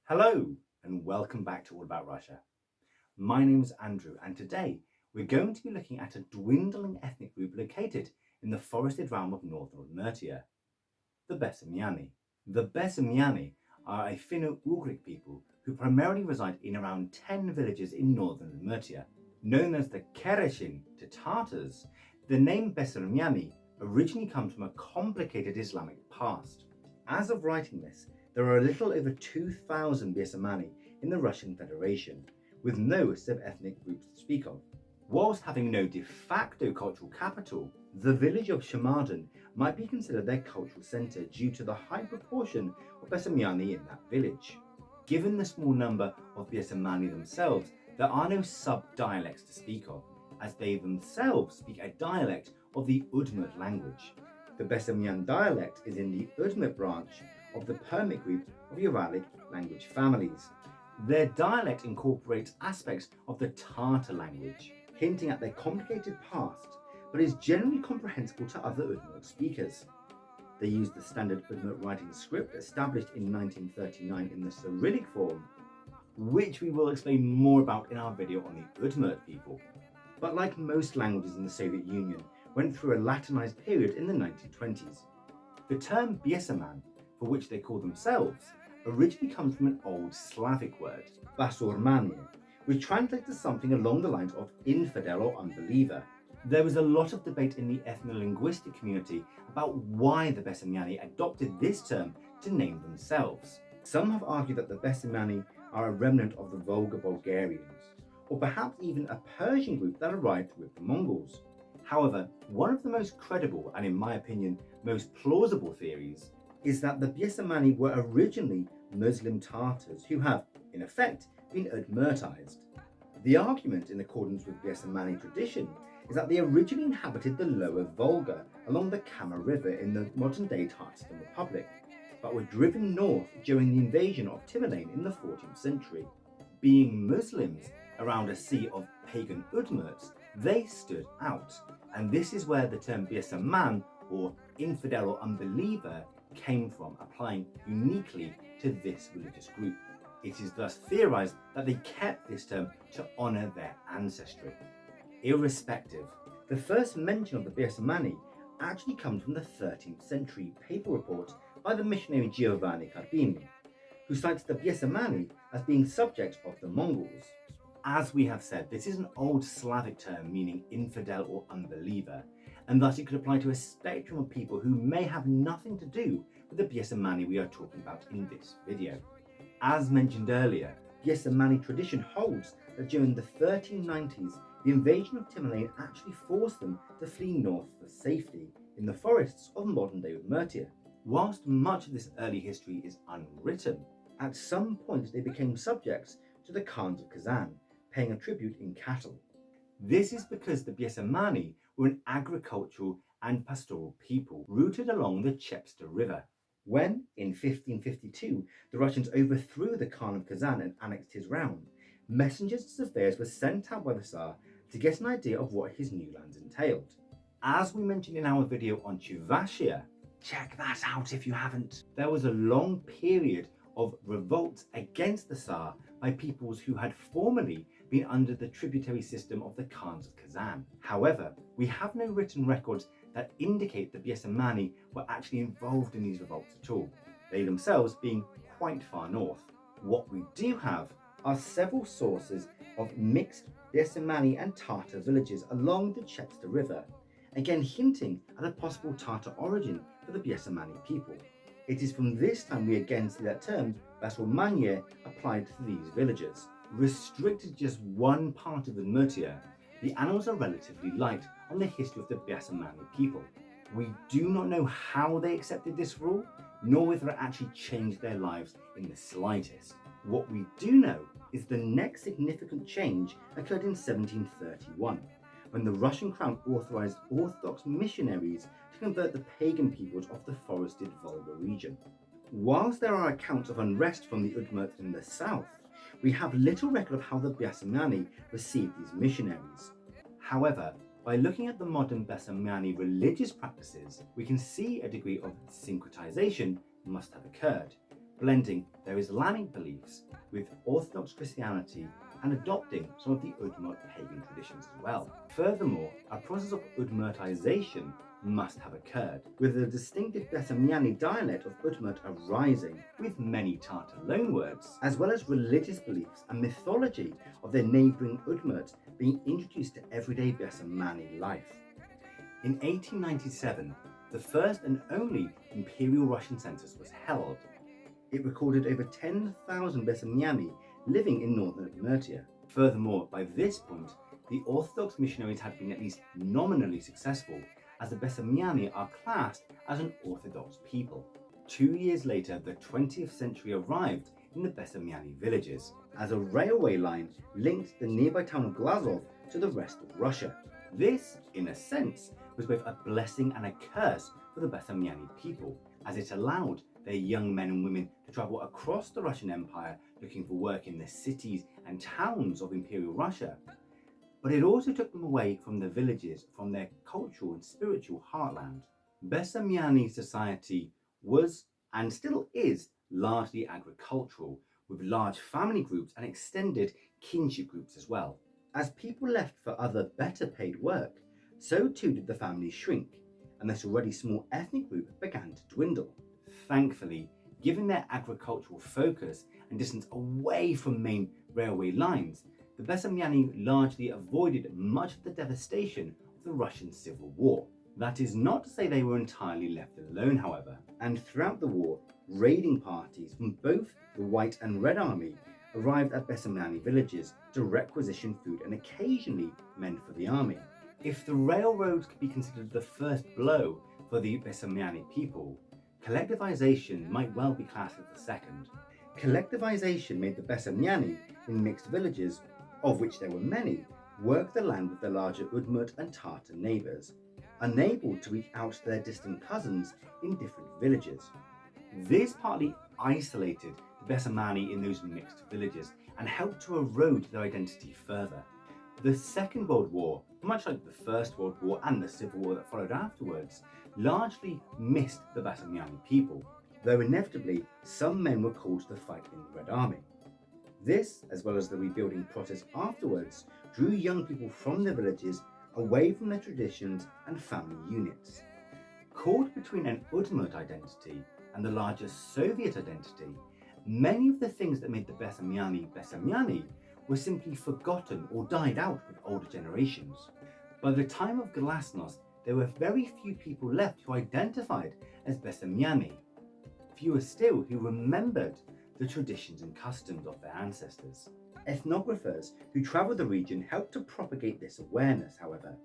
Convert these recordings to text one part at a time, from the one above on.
Hello and welcome back to All About Russia. My name is Andrew and today we're going to be looking at a dwindling ethnic group located in the forested realm of northern Udmurtia, the Besermyane. The Besermyane are a Finno-Ugric people who primarily reside in around 10 villages in northern Udmurtia. Known as the Kereshin to Tartars, the name Besermyane originally comes from a complicated Islamic past. As of writing this, there are a little over 2,000 Besermyane in the Russian Federation, with no sub-ethnic groups to speak of. Whilst having no de facto cultural capital, the village of Shamadan might be considered their cultural centre due to the high proportion of Besermyane in that village. Given the small number of Besermyane themselves, there are no sub-dialects to speak of, as they themselves speak a dialect of the Udmurt language. The Besermyane dialect is in the Udmurt branch of the Permic group of Uralic language families. Their dialect incorporates aspects of the Tartar language, hinting at their complicated past, but is generally comprehensible to other Udmurt speakers. They use the standard Udmurt writing script established in 1939 in the Cyrillic form, which we will explain more about in our video on the Udmurt people. But like most languages in the Soviet Union, went through a Latinized period in the 1920s. The term Besermyane, for which they call themselves, originally comes from an old Slavic word, Besermyane, which translates to something along the lines of infidel or unbeliever. There was a lot of debate in the ethno-linguistic community about why the Besermyane adopted this term to name themselves. Some have argued that the Besermyane are a remnant of the Volga Bulgarians, or perhaps even a Persian group that arrived with the Mongols. However, one of the most credible and, in my opinion, most plausible theories is that the Besermyane were originally Muslim Tartars who have, in effect, been Udmurtized. The argument, in accordance with Besermyane tradition, is that they originally inhabited the lower Volga along the Kama River in the modern-day Tatarstan Republic, but were driven north during the invasion of Tamerlane in the 14th century. Being Muslims around a sea of pagan Udmurts, they stood out, and this is where the term Besermyane, or infidel or unbeliever, came from, applying uniquely to this religious group. It is thus theorized that they kept this term to honor their ancestry. Irrespective, the first mention of the Besermyane actually comes from the 13th century papal report by the missionary Giovanni Carbini, who cites the Besermyane as being subjects of the Mongols. As we have said, this is an old Slavic term meaning infidel or unbeliever, and thus it could apply to a spectrum of people who may have nothing to do with the Besermyane we are talking about in this video. As mentioned earlier, Besermyane tradition holds that during the 1390s, the invasion of Tamerlane actually forced them to flee north for safety in the forests of modern-day Udmurtia. Whilst much of this early history is unwritten, at some point they became subjects to the Khans of Kazan, paying a tribute in cattle. This is because the Besermyane were an agricultural and pastoral people rooted along the Cheptsa river. When, in 1552, the Russians overthrew the Khan of Kazan and annexed his realm, messengers to Sophias were sent out by the Tsar to get an idea of what his new lands entailed. As we mentioned in our video on Chuvashia, check that out if you haven't, there was a long period of revolts against the Tsar by peoples who had formerly been under the tributary system of the Khans of Kazan. However, we have no written records that indicate the Besermyane were actually involved in these revolts at all, they themselves being quite far north. What we do have are several sources of mixed Besermyane and Tartar villages along the Cheptsa river, again hinting at a possible Tartar origin for the Besermyane people. It is from this time we again see that term Besermyane applied to these villages. Restricted to just one part of Udmurtia, the annals are relatively light on the history of the Besermyane people. We do not know how they accepted this rule, nor whether it actually changed their lives in the slightest. What we do know is the next significant change occurred in 1731, when the Russian crown authorized Orthodox missionaries to convert the pagan peoples of the forested Volga region. Whilst there are accounts of unrest from the Udmurts in the south, we have little record of how the Besermyane received these missionaries. However, by looking at the modern Besermyane religious practices, we can see a degree of syncretization must have occurred, blending their Islamic beliefs with Orthodox Christianity and adopting some of the Udmurt pagan traditions as well. Furthermore, a process of Udmurtization must have occurred, with the distinctive Besermyane dialect of Udmurt arising, with many Tatar loanwords, as well as religious beliefs and mythology of their neighbouring Udmurt being introduced to everyday Besermyane life. In 1897, the first and only Imperial Russian census was held. It recorded over 10,000 Besermyane living in northern Udmurtia. Furthermore, by this point, the Orthodox missionaries had been at least nominally successful, as the Besermyane are classed as an Orthodox people. 2 years later, the 20th century arrived in the Besermyane villages, as a railway line linked the nearby town of Glazov to the rest of Russia. This, in a sense, was both a blessing and a curse for the Besermyane people, as it allowed their young men and women to travel across the Russian Empire looking for work in the cities and towns of Imperial Russia. But it also took them away from the villages, from their cultural and spiritual heartland. Besermyane society was, and still is, largely agricultural, with large family groups and extended kinship groups as well. As people left for other better paid work, so too did the families shrink, and this already small ethnic group began to dwindle. Thankfully, given their agricultural focus and distance away from main railway lines, the Besermyane largely avoided much of the devastation of the Russian Civil War. That is not to say they were entirely left alone, however, and throughout the war, raiding parties from both the White and Red Army arrived at Besermyane villages to requisition food and occasionally men for the army. If the railroads could be considered the first blow for the Besermyane people, collectivization might well be classed as the second. Collectivization made the Besermyane in mixed villages, of which there were many, work the land with the larger Udmurt and Tatar neighbours, unable to reach out to their distant cousins in different villages. This partly isolated the Besermyane in those mixed villages and helped to erode their identity further. The Second World War, much like the First World War and the Civil War that followed afterwards, largely missed the Besermyane people, though inevitably some men were called to the fight in the Red Army. This, as well as the rebuilding process afterwards, drew young people from their villages away from their traditions and family units. Caught between an Udmurt identity and the larger Soviet identity, many of the things that made the Besermyane Besermyane were simply forgotten or died out with older generations. By the time of Glasnost, there were very few people left who identified as Besermyane, fewer still who remembered the traditions and customs of their ancestors. Ethnographers who travelled the region helped to propagate this awareness, however,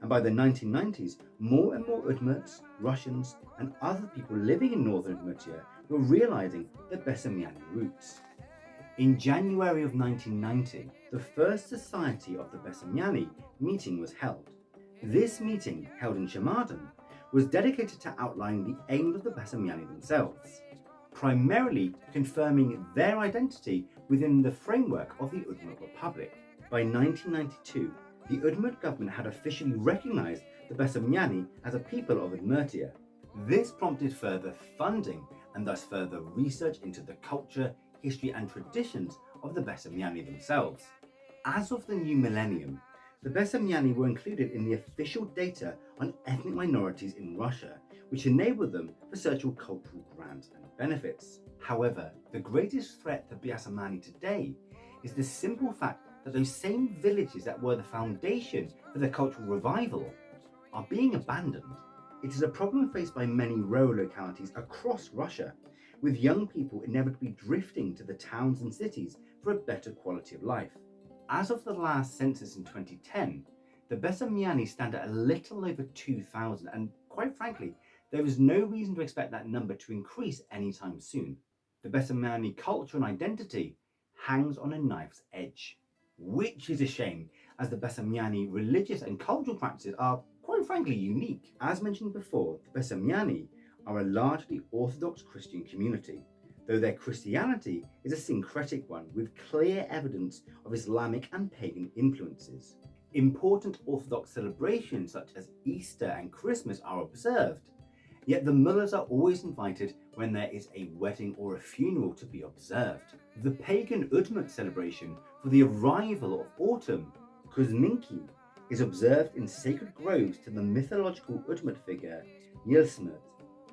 and by the 1990s, more and more Udmurts, Russians, and other people living in northern Udmurtia were realising their Besermyane roots. In January of 1990, the first Society of the Besermyane meeting was held. This meeting, held in Shamadan, was dedicated to outlining the aims of the Besermyane themselves, primarily confirming their identity within the framework of the Udmurt Republic. By 1992, the Udmurt government had officially recognised the Besermyane as a people of Udmurtia. This prompted further funding and thus further research into the culture, history and traditions of the Besermyane themselves. As of the new millennium, the Besermyane were included in the official data on ethnic minorities in Russia, which enabled them for certain cultural grants and benefits. However, the greatest threat to Besermyane today is the simple fact that those same villages that were the foundation for the cultural revival are being abandoned. It is a problem faced by many rural localities across Russia, with young people inevitably drifting to the towns and cities for a better quality of life. As of the last census in 2010, the Besermyane stand at a little over 2,000, and quite frankly, there is no reason to expect that number to increase anytime soon. The Besermyane culture and identity hangs on a knife's edge, which is a shame, as the Besermyane religious and cultural practices are quite frankly unique. As mentioned before, the Besermyane are a largely Orthodox Christian community, though their Christianity is a syncretic one with clear evidence of Islamic and pagan influences. Important Orthodox celebrations such as Easter and Christmas are observed, Yet the mullahs are always invited when there is a wedding or a funeral to be observed. The pagan Udmurt celebration for the arrival of autumn, Kuzminki, is observed in sacred groves to the mythological Udmurt figure Yilsmurt,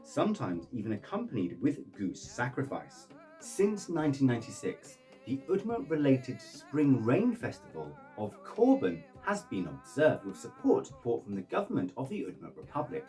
sometimes even accompanied with goose sacrifice. Since 1996, the Udmurt-related Spring Rain Festival of Korban has been observed with support from the government of the Udmurt Republic.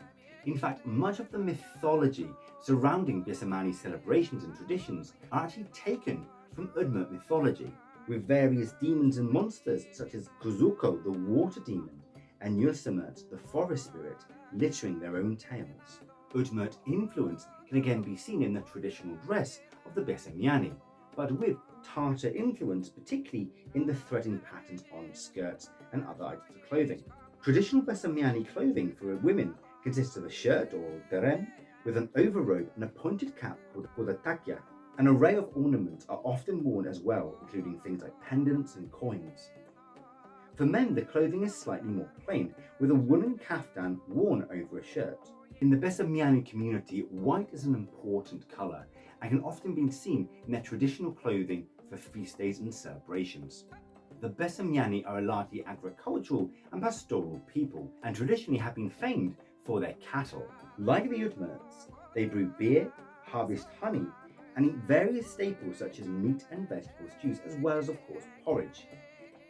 In fact, much of the mythology surrounding Besermyane celebrations and traditions are actually taken from Udmurt mythology, with various demons and monsters such as Kuzuko, the water demon, and Yulsamert, the forest spirit, littering their own tales. Udmurt influence can again be seen in the traditional dress of the Besermyane, but with Tartar influence, particularly in the threading patterns on skirts and other items of clothing. Traditional Besermyane clothing for women consists of a shirt or derem with an overrobe and a pointed cap called a takya. An array of ornaments are often worn as well, including things like pendants and coins. For men, the clothing is slightly more plain, with a woolen kaftan worn over a shirt. In the Besermyane community, white is an important colour and can often be seen in their traditional clothing for feast days and celebrations. The Besermyane are a largely agricultural and pastoral people, and traditionally have been famed for their cattle. Like the Udmurts, they brew beer, harvest honey, and eat various staples such as meat and vegetable stews, as well as, of course, porridge.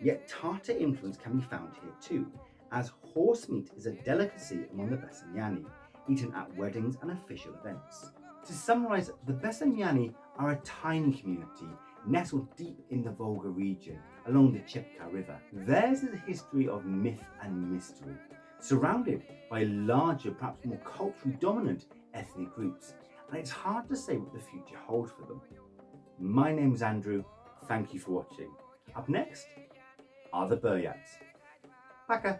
Yet Tartar influence can be found here too, as horsemeat is a delicacy among the Besermyane, eaten at weddings and official events. To summarise, the Besermyane are a tiny community nestled deep in the Volga region along the Cheptsa river. Theirs is a history of myth and mystery, surrounded by larger, perhaps more culturally dominant ethnic groups, and it's hard to say what the future holds for them. My name's Andrew, thank you for watching. Up next are the Buryats. Paka!